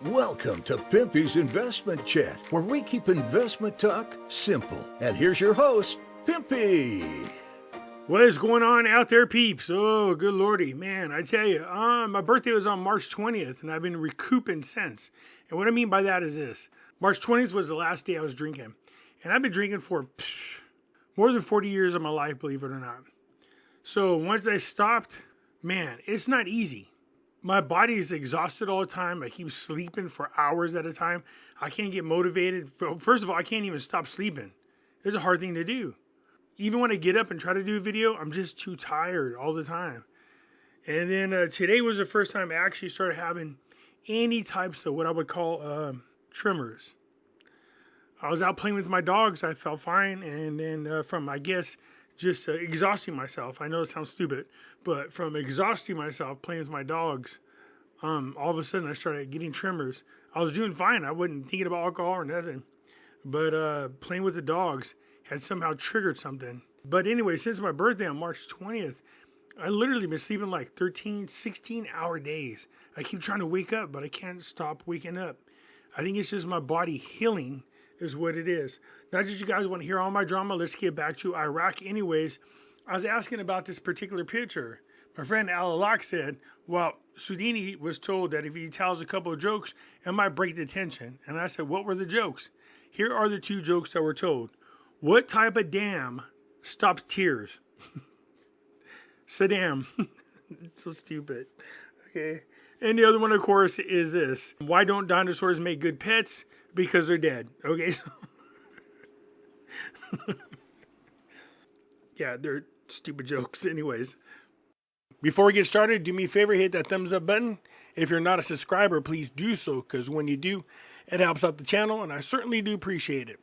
Welcome to Pimpy's Investment Chat, where we keep investment talk simple. And here's your host, Pimpy. What is going on out there, peeps? Oh, good lordy, man, I tell you, my birthday was on March 20th, and I've been recouping since. And what I mean by that is this. March 20th was the last day I was drinking. And I've been drinking for more than 40 years of my life, believe it or not. So once I stopped, man, it's not easy. My body is exhausted all the time. I keep sleeping for hours at a time. I can't get motivated. First of all, I can't even stop sleeping. It's a hard thing to do. Even when I get up and try to do a video, I'm just too tired all the time. And then today was the first time I actually started having any types of what I would call tremors. I was out playing with my dogs. I felt fine. And then from, I guess, just exhausting myself. I know it sounds stupid, but from exhausting myself playing with my dogs, all of a sudden I started getting tremors. I was doing fine. I wasn't thinking about alcohol or nothing. But playing with the dogs had somehow triggered something. But anyway, since my birthday on March 20th, I literally been sleeping like 13, 16-hour days. I keep trying to wake up, but I can't stop waking up. I think it's just my body healing is what it is. Not that you guys want to hear all my drama. Let's get back to Iraq. Anyways, I was asking about this particular picture. My friend Al said, well, Soudini was told that if he tells a couple of jokes, it might break the tension. And I said, what were the jokes? Here are the two jokes that were told. What type of dam stops tears? Saddam. It's so stupid. Okay. And the other one, of course, is this. Why don't dinosaurs make good pets? Because they're dead. Okay. Yeah, they're stupid jokes. Anyways. Before we get started, do me a favor, hit that thumbs up button. If you're not a subscriber, please do so, because when you do, it helps out the channel, and I certainly do appreciate it.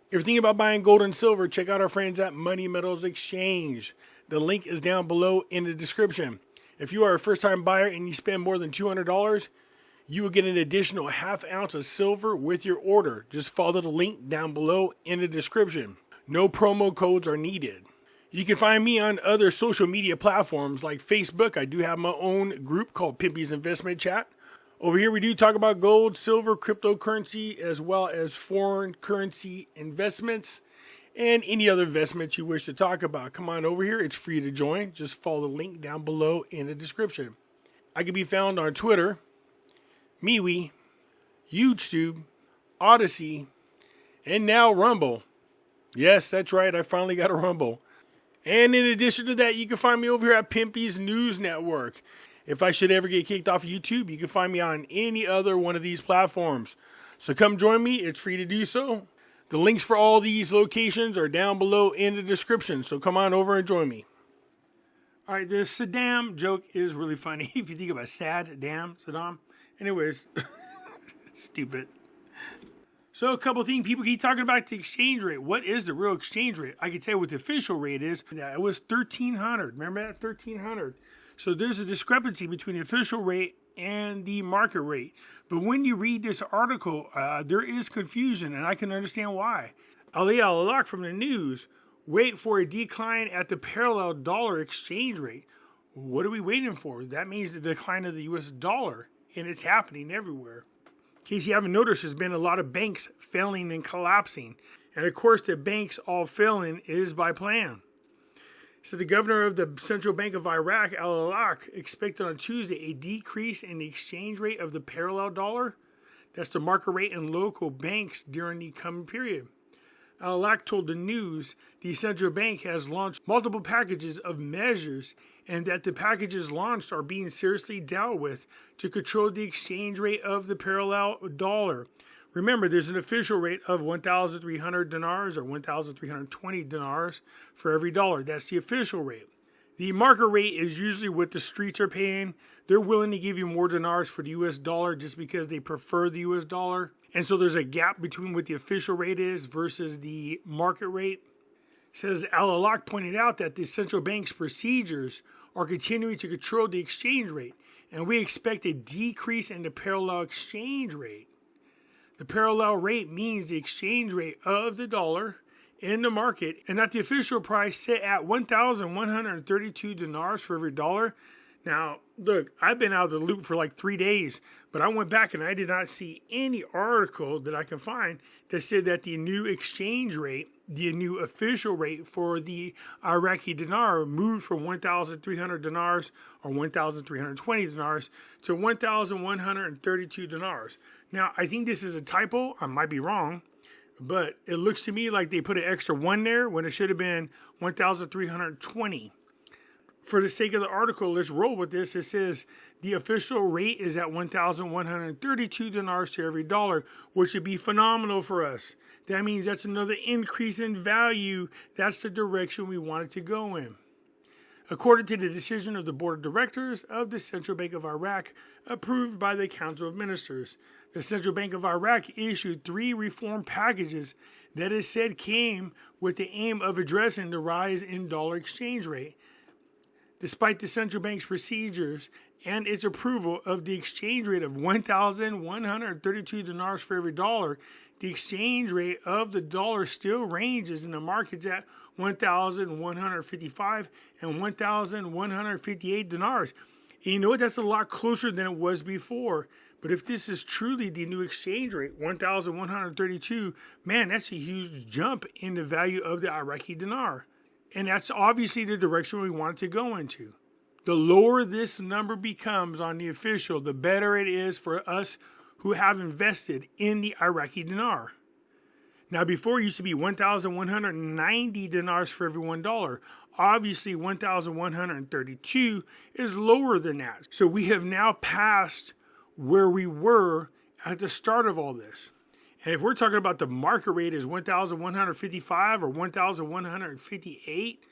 If you're thinking about buying gold and silver, check out our friends at Money Metals Exchange. The link is down below in the description. If you are a first-time buyer and you spend more than $200, you will get an additional ½ ounce of silver with your order. Just follow the link down below in the description. No promo codes are needed. You can find me on other social media platforms like Facebook. I do have my own group called Pimpy's Investment Chat. Over here we do talk about gold, silver, cryptocurrency, as well as foreign currency investments and any other investments you wish to talk about. Come on over here. It's free to join. Just follow the link down below in the description. I can be found on Twitter, MeWe, YouTube, Odyssey, and now Rumble. Yes, that's right. I finally got a Rumble. And in addition to that, you can find me over here at Pimpy's News Network. If I should ever get kicked off of YouTube, you can find me on any other one of these platforms. So come join me. It's free to do so. The links for all these locations are down below in the description. So come on over and join me. All right, the Saddam joke is really funny. If you think about Saddam. Anyways, stupid. So a couple of things people keep talking about the exchange rate. What is the real exchange rate? I can tell you what the official rate is. Yeah, it was 1,300. Remember that? 1,300. So there's a discrepancy between the official rate and the market rate. But when you read this article, there is confusion, and I can understand why. Ali Al-Alaq from the news, wait for a decline at the parallel dollar exchange rate. What are we waiting for? That means the decline of the U.S. dollar, and it's happening everywhere. In case you haven't noticed, there's been a lot of banks failing and collapsing. And of course, the banks all failing is by plan. So the governor of the Central Bank of Iraq, Al-Alaq, expected on Tuesday a decrease in the exchange rate of the parallel dollar. That's the market rate in local banks during the coming period. Al-Alaq told the news the central bank has launched multiple packages of measures and that the packages launched are being seriously dealt with to control the exchange rate of the parallel dollar. Remember, there's an official rate of 1,300 dinars or 1,320 dinars for every dollar. That's the official rate. The market rate is usually what the streets are paying. They're willing to give you more dinars for the U.S. dollar just because they prefer the U.S. dollar. And so there's a gap between what the official rate is versus the market rate. Says Al-Alaq pointed out that the central bank's procedures are continuing to control the exchange rate, and we expect a decrease in the parallel exchange rate. The parallel rate means the exchange rate of the dollar in the market, and not the official price set at 1,132 dinars for every dollar. Now, Look, I've been out of the loop for like 3 days, but I went back and I did not see any article that I can find that said that the new exchange rate, the new official rate for the Iraqi dinar moved from 1,300 dinars or 1,320 dinars to 1,132 dinars. Now, I think this is a typo. I might be wrong, but it looks to me like they put an extra one there when it should have been 1,320. For the sake of the article, let's roll with this. It says the official rate is at 1,132 dinars to every dollar, which would be phenomenal for us. That means that's another increase in value. That's the direction we want it to go in. According to the decision of the Board of Directors of the Central Bank of Iraq, approved by the Council of Ministers, the Central Bank of Iraq issued 3 reform packages that it said came with the aim of addressing the rise in dollar exchange rate. Despite the central bank's procedures and its approval of the exchange rate of 1,132 dinars for every dollar, the exchange rate of the dollar still ranges in the markets at 1,155 and 1,158 dinars. And you know what? That's a lot closer than it was before. But if this is truly the new exchange rate, 1,132, man, that's a huge jump in the value of the Iraqi dinar. And that's obviously the direction we want it to go into. The lower this number becomes on the official, the better it is for us who have invested in the Iraqi dinar. Now, before it used to be 1,190 dinars for every $1. Obviously, 1,132 is lower than that. So we have now passed where we were at the start of all this. And if we're talking about the market rate is 1,155 or 1,158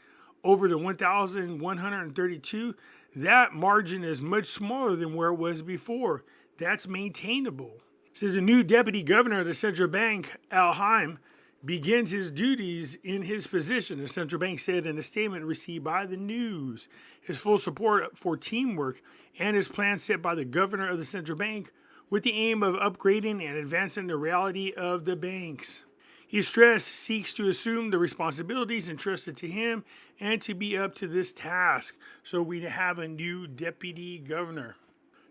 over the 1,132, that margin is much smaller than where it was before. That's maintainable. It says the new deputy governor of the central bank, Al Haim, begins his duties in his position, the central bank said in a statement received by the news. His full support for teamwork and his plan set by the governor of the central bank with the aim of upgrading and advancing the reality of the banks. He stressed seeks to assume the responsibilities entrusted to him and to be up to this task. So we have a new deputy governor.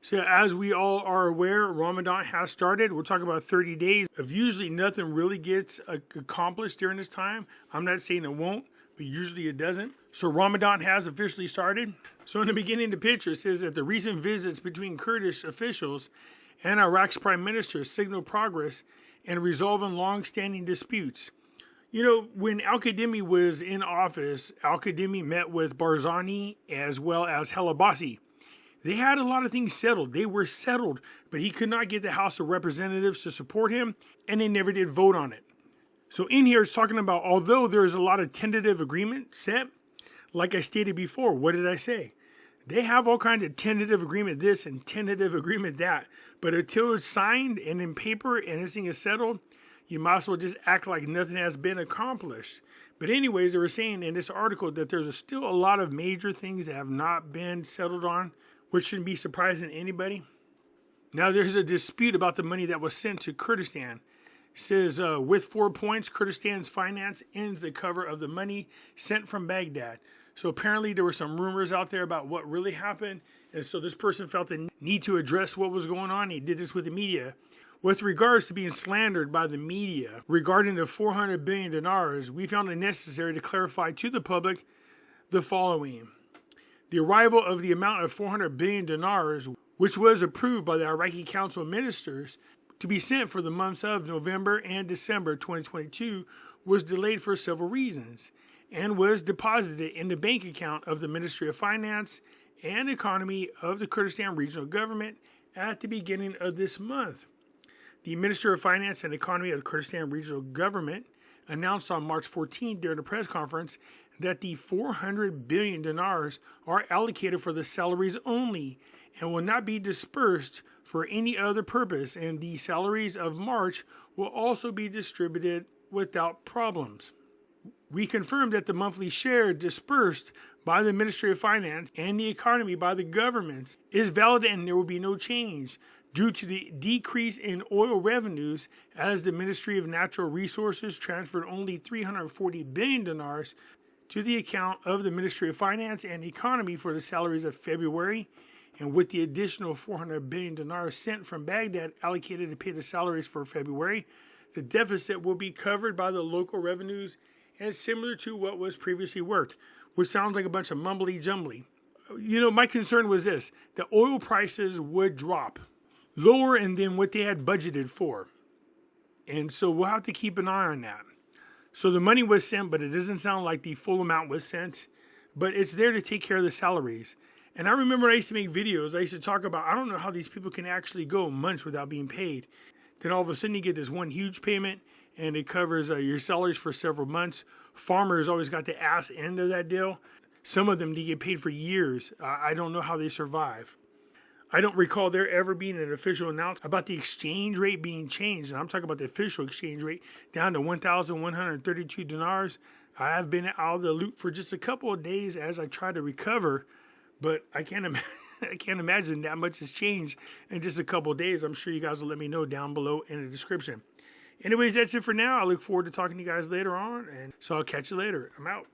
So as we all are aware, Ramadan has started. We're talking about 30 days of usually nothing really gets accomplished during this time. I'm not saying it won't, but usually it doesn't. So Ramadan has officially started. So in the beginning of the picture, it says that the recent visits between Kurdish officials and Iraq's prime minister signal progress in resolving long-standing disputes. You know, when Al-Kadhimi was in office, Al-Kadhimi met with Barzani as well as Helabasi. They had a lot of things settled. They were settled, but he could not get the House of Representatives to support him, and they never did vote on it. So in here, it's talking about, although there is a lot of tentative agreement set, like I stated before, what did I say? They have all kinds of tentative agreement this and tentative agreement that. But until it's signed and in paper and this thing is settled, you might as well just act like nothing has been accomplished. But anyways, they were saying in this article that there's still a lot of major things that have not been settled on, which shouldn't be surprising to anybody. Now, there's a dispute about the money that was sent to Kurdistan. It says, with 4 points, Kurdistan's finance ends the cover of the money sent from Baghdad. So apparently there were some rumors out there about what really happened. And so this person felt the need to address what was going on. He did this with the media. With regards to being slandered by the media regarding the 400 billion dinars, we found it necessary to clarify to the public the following. The arrival of the amount of 400 billion dinars, which was approved by the Iraqi Council of Ministers to be sent for the months of November and December 2022, was delayed for several reasons, and was deposited in the bank account of the Ministry of Finance and Economy of the Kurdistan Regional Government at the beginning of this month. The Minister of Finance and Economy of the Kurdistan Regional Government announced on March 14th during a press conference that the 400 billion dinars are allocated for the salaries only and will not be dispersed for any other purpose, and the salaries of March will also be distributed without problems. We confirmed that the monthly share dispersed by the Ministry of Finance and the Economy by the governments is valid, and there will be no change due to the decrease in oil revenues, as the Ministry of Natural Resources transferred only 340 billion dinars to the account of the Ministry of Finance and Economy for the salaries of February And with the additional 400 billion dinars sent from Baghdad allocated to pay the salaries for February, the deficit will be covered by the local revenues and similar to what was previously worked, which sounds like a bunch of mumbly jumbly. You know, my concern was this: the oil prices would drop lower than what they had budgeted for. And so we'll have to keep an eye on that. So the money was sent, but it doesn't sound like the full amount was sent. But it's there to take care of the salaries. And I remember I used to make videos. I used to talk about, I don't know how these people can actually go months without being paid. Then all of a sudden you get this one huge payment, and it covers your salaries for several months. Farmers always got the ass end of that deal. Some of them, they get paid for years. I don't know how they survive. I don't recall there ever being an official announcement about the exchange rate being changed. And I'm talking about the official exchange rate down to 1,132 dinars. I have been out of the loop for just a couple of days as I try to recover, but I can't imagine that much has changed in just a couple of days. I'm sure you guys will let me know down below in the description. Anyways, that's it for now. I look forward to talking to you guys later on, and so I'll catch you later. I'm out.